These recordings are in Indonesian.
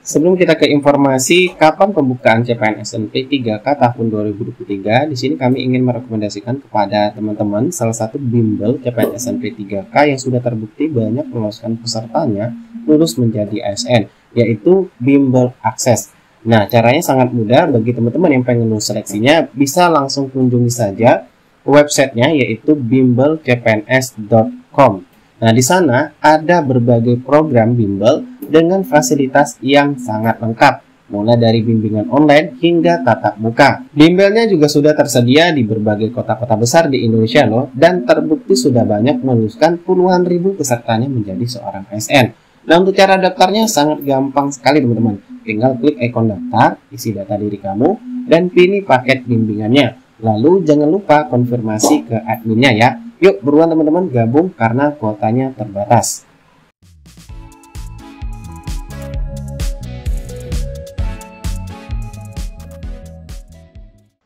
Sebelum kita ke informasi kapan pembukaan CPNS P3K tahun 2023, di sini kami ingin merekomendasikan kepada teman-teman salah satu bimbel CPNS P3K yang sudah terbukti banyak meloloskan pesertanya lulus menjadi ASN, yaitu bimbel Akses. Nah, caranya sangat mudah bagi teman-teman yang pengen lulus seleksinya, bisa langsung kunjungi saja websitenya yaitu bimbelcpns.com. Nah, di sana ada berbagai program bimbel dengan fasilitas yang sangat lengkap, mulai dari bimbingan online hingga tatap muka. Bimbelnya juga sudah tersedia di berbagai kota-kota besar di Indonesia loh, dan terbukti sudah banyak meluluskan puluhan ribu pesertanya menjadi seorang ASN. Nah, untuk cara daftarnya sangat gampang sekali teman-teman. Tinggal klik ikon daftar, isi data diri kamu, dan pilih paket bimbingannya. Lalu jangan lupa konfirmasi ke adminnya ya. Yuk buruan teman-teman gabung karena kuotanya terbatas.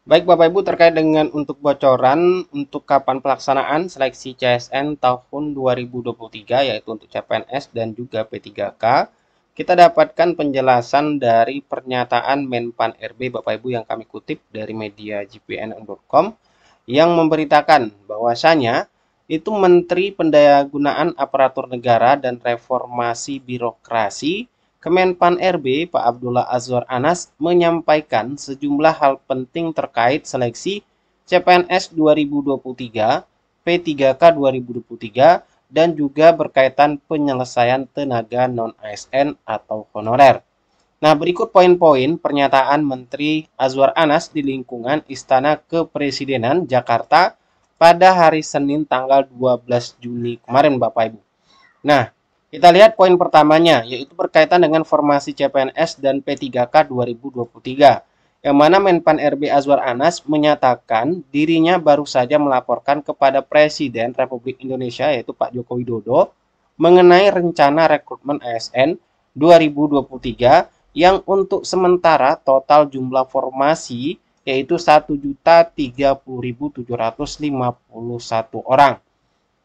Baik Bapak Ibu, terkait dengan untuk bocoran untuk kapan pelaksanaan seleksi CSN tahun 2023 yaitu untuk CPNS dan juga P3K, kita dapatkan penjelasan dari pernyataan Menpan RB Bapak Ibu yang kami kutip dari media gpn.com yang memberitakan bahwasanya itu Menteri Pendayagunaan Aparatur Negara dan Reformasi Birokrasi Kemenpan RB Pak Abdullah Azwar Anas menyampaikan sejumlah hal penting terkait seleksi CPNS 2023, P3K 2023, dan juga berkaitan penyelesaian tenaga non-ASN atau honorer. Nah, berikut poin-poin pernyataan Menteri Azwar Anas di lingkungan Istana Kepresidenan Jakarta pada hari Senin tanggal 12 Juni kemarin Bapak Ibu. Nah, kita lihat poin pertamanya, yaitu berkaitan dengan formasi CPNS dan P3K 2023, yang mana Menpan RB Azwar Anas menyatakan dirinya baru saja melaporkan kepada Presiden Republik Indonesia, yaitu Pak Joko Widodo, mengenai rencana rekrutmen ASN 2023 yang untuk sementara total jumlah formasi yaitu 1.030.751 orang.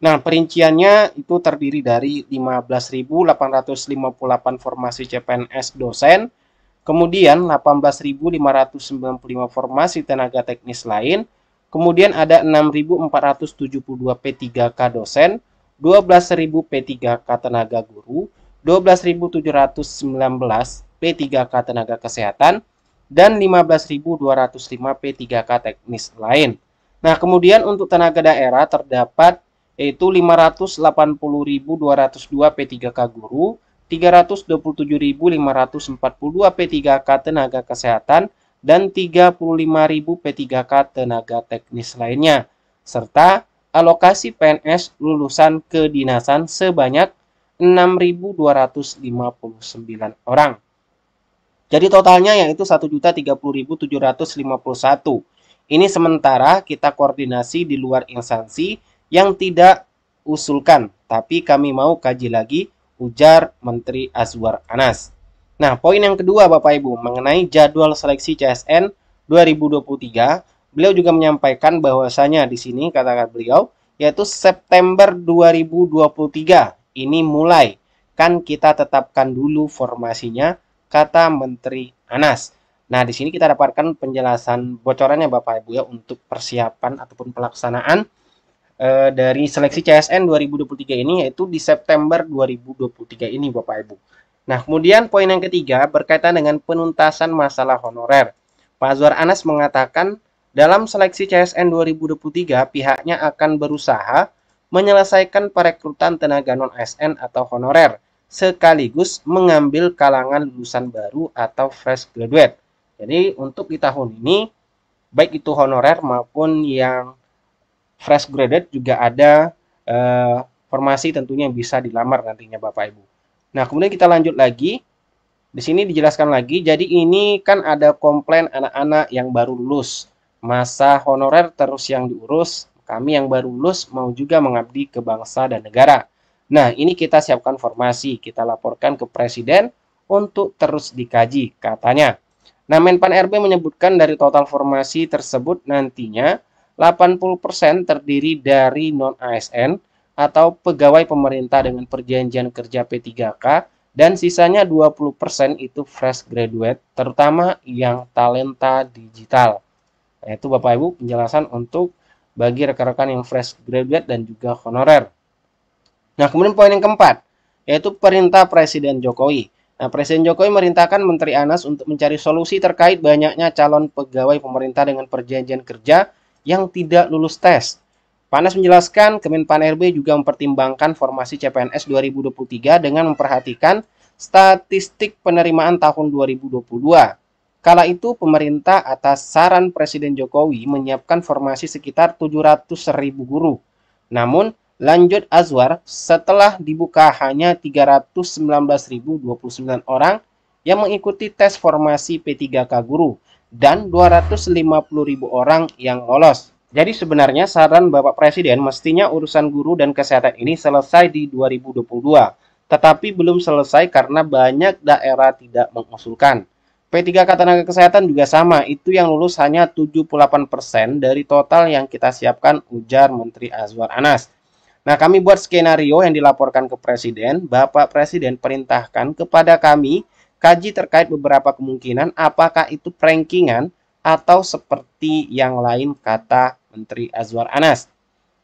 Nah, perinciannya itu terdiri dari 15.858 formasi CPNS dosen, kemudian 18.595 formasi tenaga teknis lain, kemudian ada 6.472 P3K dosen, 12.000 P3K tenaga guru, 12.719 P3K tenaga kesehatan, dan 15.205 P3K teknis lain. Nah, kemudian untuk tenaga daerah terdapat yaitu 580.202 P3K guru, 327.542 P3K tenaga kesehatan, dan 35.000 P3K tenaga teknis lainnya, serta alokasi PNS lulusan kedinasan sebanyak 6.259 orang. Jadi totalnya yaitu 1.030.751. Ini sementara kita koordinasi di luar instansi yang tidak usulkan, tapi kami mau kaji lagi, ujar Menteri Azwar Anas. Nah, poin yang kedua Bapak Ibu, mengenai jadwal seleksi CSN 2023, beliau juga menyampaikan bahwasanya di sini kata beliau, yaitu September 2023 ini mulai, kan kita tetapkan dulu formasinya, kata Menteri Anas. Nah, di sini kita dapatkan penjelasan bocorannya Bapak Ibu ya untuk persiapan ataupun pelaksanaan dari seleksi CSN 2023 ini yaitu di September 2023 ini Bapak Ibu. Nah, kemudian poin yang ketiga berkaitan dengan penuntasan masalah honorer. Pak Azwar Anas mengatakan dalam seleksi CSN 2023 pihaknya akan berusaha menyelesaikan perekrutan tenaga non-ASN atau honorer sekaligus mengambil kalangan lulusan baru atau fresh graduate. Jadi untuk di tahun ini baik itu honorer maupun yang fresh graduate juga ada formasi tentunya yang bisa dilamar nantinya Bapak Ibu. Nah, kemudian kita lanjut lagi. Di sini dijelaskan lagi, jadi ini kan ada komplain anak-anak yang baru lulus. Masa honorer terus yang diurus, kami yang baru lulus mau juga mengabdi ke bangsa dan negara. Nah, ini kita siapkan formasi, kita laporkan ke Presiden untuk terus dikaji, katanya. Nah, Menpan RB menyebutkan dari total formasi tersebut nantinya 80% terdiri dari non-ASN atau pegawai pemerintah dengan perjanjian kerja P3K Dan sisanya 20% itu fresh graduate, terutama yang talenta digital. Nah, itu Bapak Ibu penjelasan untuk bagi rekan-rekan yang fresh graduate dan juga honorer. Nah, kemudian poin yang keempat, yaitu perintah Presiden Jokowi. Nah, Presiden Jokowi merintahkan Menteri Anas untuk mencari solusi terkait banyaknya calon pegawai pemerintah dengan perjanjian kerja yang tidak lulus tes. Panas menjelaskan, Kemenpan RB juga mempertimbangkan formasi CPNS 2023 dengan memperhatikan statistik penerimaan tahun 2022. Kala itu, pemerintah atas saran Presiden Jokowi menyiapkan formasi sekitar 700.000 guru. Namun, lanjut Azwar, setelah dibuka hanya 319.029 orang yang mengikuti tes formasi P3K guru dan 250.000 orang yang lolos. Jadi sebenarnya saran Bapak Presiden mestinya urusan guru dan kesehatan ini selesai di 2022. Tetapi belum selesai karena banyak daerah tidak mengusulkan. P3K tenaga kesehatan juga sama, itu yang lulus hanya 78% dari total yang kita siapkan, ujar Menteri Azwar Anas. Nah, kami buat skenario yang dilaporkan ke Presiden. Bapak Presiden perintahkan kepada kami kaji terkait beberapa kemungkinan apakah itu prankingan atau seperti yang lain, kata Menteri Azwar Anas.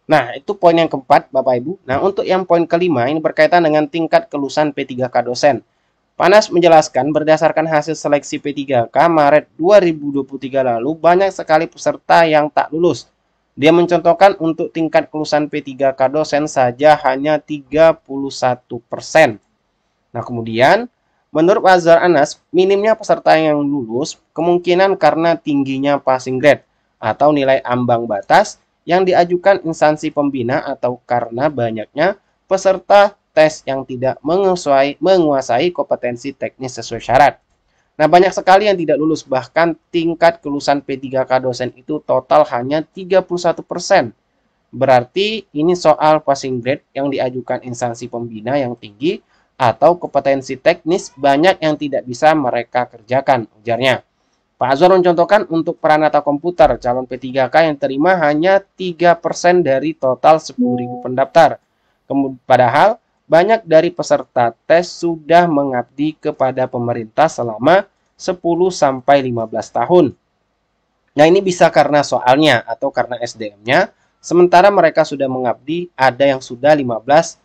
Nah, itu poin yang keempat, Bapak Ibu. Nah, untuk yang poin kelima, ini berkaitan dengan tingkat kelulusan P3K dosen. Panas menjelaskan, berdasarkan hasil seleksi P3K Maret 2023 lalu, banyak sekali peserta yang tak lulus. Dia mencontohkan untuk tingkat kelulusan P3K dosen saja hanya 31%. Nah, kemudian, menurut Azwar Anas, minimnya peserta yang lulus kemungkinan karena tingginya passing grade atau nilai ambang batas yang diajukan instansi pembina atau karena banyaknya peserta tes yang tidak menguasai kompetensi teknis sesuai syarat. Nah, banyak sekali yang tidak lulus, bahkan tingkat kelulusan P3K dosen itu total hanya 31%. Berarti ini soal passing grade yang diajukan instansi pembina yang tinggi atau kompetensi teknis banyak yang tidak bisa mereka kerjakan, ujarnya. Pak Azwar mencontohkan untuk peranata komputer, calon P3K yang terima hanya 3% dari total 10.000 pendaftar. Padahal banyak dari peserta tes sudah mengabdi kepada pemerintah selama 10-15 tahun. Nah, ini bisa karena soalnya atau karena SDM-nya, sementara mereka sudah mengabdi, ada yang sudah 15-10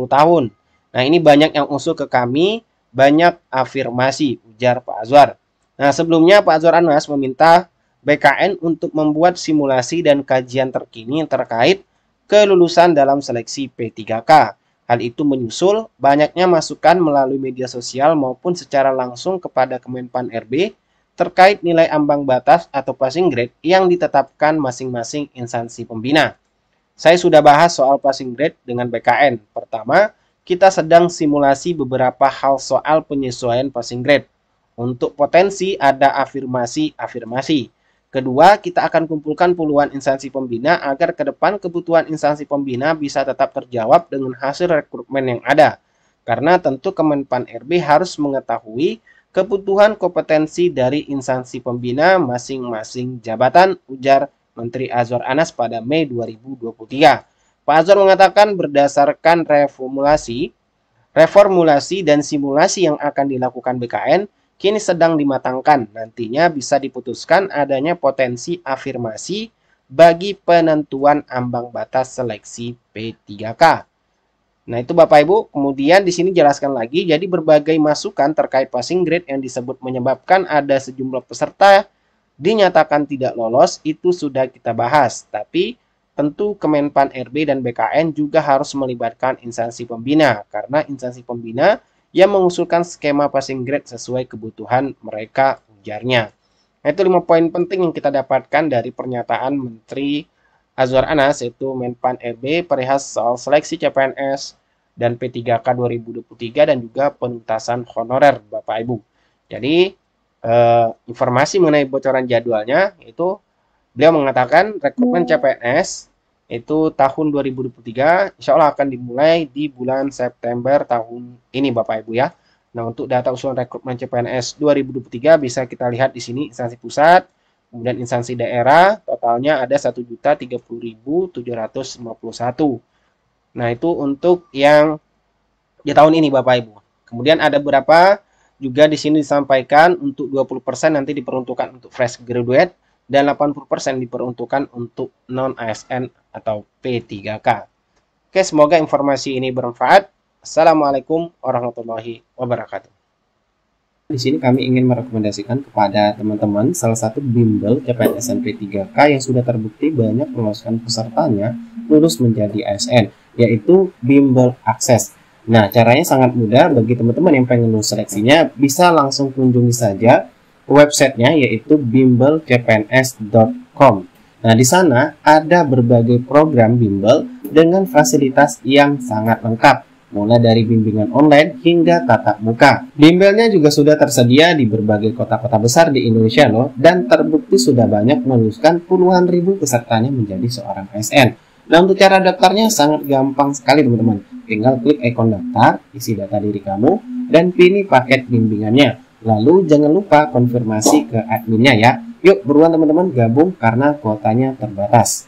tahun. Nah, ini banyak yang usul ke kami, banyak afirmasi, ujar Pak Azwar. Nah, sebelumnya Pak Azwar Anas meminta BKN untuk membuat simulasi dan kajian terkini terkait kelulusan dalam seleksi P3K. Hal itu menyusul banyaknya masukan melalui media sosial maupun secara langsung kepada Kemenpan RB terkait nilai ambang batas atau passing grade yang ditetapkan masing-masing instansi pembina. Saya sudah bahas soal passing grade dengan BKN. Pertama, kita sedang simulasi beberapa hal soal penyesuaian passing grade. Untuk potensi ada afirmasi-afirmasi. Kedua, kita akan kumpulkan puluhan instansi pembina agar ke depan kebutuhan instansi pembina bisa tetap terjawab dengan hasil rekrutmen yang ada. Karena tentu Kemenpan RB harus mengetahui kebutuhan kompetensi dari instansi pembina masing-masing jabatan, ujar Menteri Azwar Anas pada Mei 2023. Pak Azwar mengatakan berdasarkan reformulasi dan simulasi yang akan dilakukan BKN, kini sedang dimatangkan. Nantinya bisa diputuskan adanya potensi afirmasi bagi penentuan ambang batas seleksi P3K. Nah, itu Bapak Ibu. Kemudian di sini jelaskan lagi, jadi berbagai masukan terkait passing grade yang disebut menyebabkan ada sejumlah peserta dinyatakan tidak lolos, itu sudah kita bahas. Tapi tentu Kemenpan RB dan BKN juga harus melibatkan instansi pembina, karena instansi pembina yang mengusulkan skema passing grade sesuai kebutuhan mereka, ujarnya. Nah, itu 5 poin penting yang kita dapatkan dari pernyataan Menteri Azwar Anas, yaitu Menpan RB perihal soal seleksi CPNS dan P3K 2023 dan juga penuntasan honorer, Bapak Ibu. Jadi, informasi mengenai bocoran jadwalnya, itu beliau mengatakan rekrutmen CPNS itu tahun 2023 insya Allah akan dimulai di bulan September tahun ini, Bapak Ibu ya. Nah, untuk data usulan rekrutmen CPNS 2023 bisa kita lihat di sini instansi pusat, kemudian instansi daerah, totalnya ada 1.030.751. Nah, itu untuk yang di tahun ini, Bapak Ibu. Kemudian ada beberapa juga di sini disampaikan untuk 20% nanti diperuntukkan untuk fresh graduate dan 80% diperuntukkan untuk non ASN atau P3K. Oke, semoga informasi ini bermanfaat. Assalamualaikum warahmatullahi wabarakatuh. Di sini kami ingin merekomendasikan kepada teman-teman salah satu bimbel CPNS P3K yang sudah terbukti banyak memuaskan pesertanya lulus menjadi ASN, yaitu bimbel akses. Nah, caranya sangat mudah. Bagi teman-teman yang pengen lulus seleksinya, bisa langsung kunjungi saja websitenya, yaitu bimbelcpns.com. Nah, di sana ada berbagai program bimbel dengan fasilitas yang sangat lengkap, mulai dari bimbingan online hingga tatap muka. Bimbelnya juga sudah tersedia di berbagai kota-kota besar di Indonesia loh, dan terbukti sudah banyak meluluskan puluhan ribu pesertanya menjadi seorang ASN. Nah, untuk cara daftarnya sangat gampang sekali teman-teman. Tinggal klik ikon daftar, isi data diri kamu, dan pilih paket bimbingannya. Lalu jangan lupa konfirmasi ke adminnya ya. Yuk buruan teman-teman gabung karena kuotanya terbatas.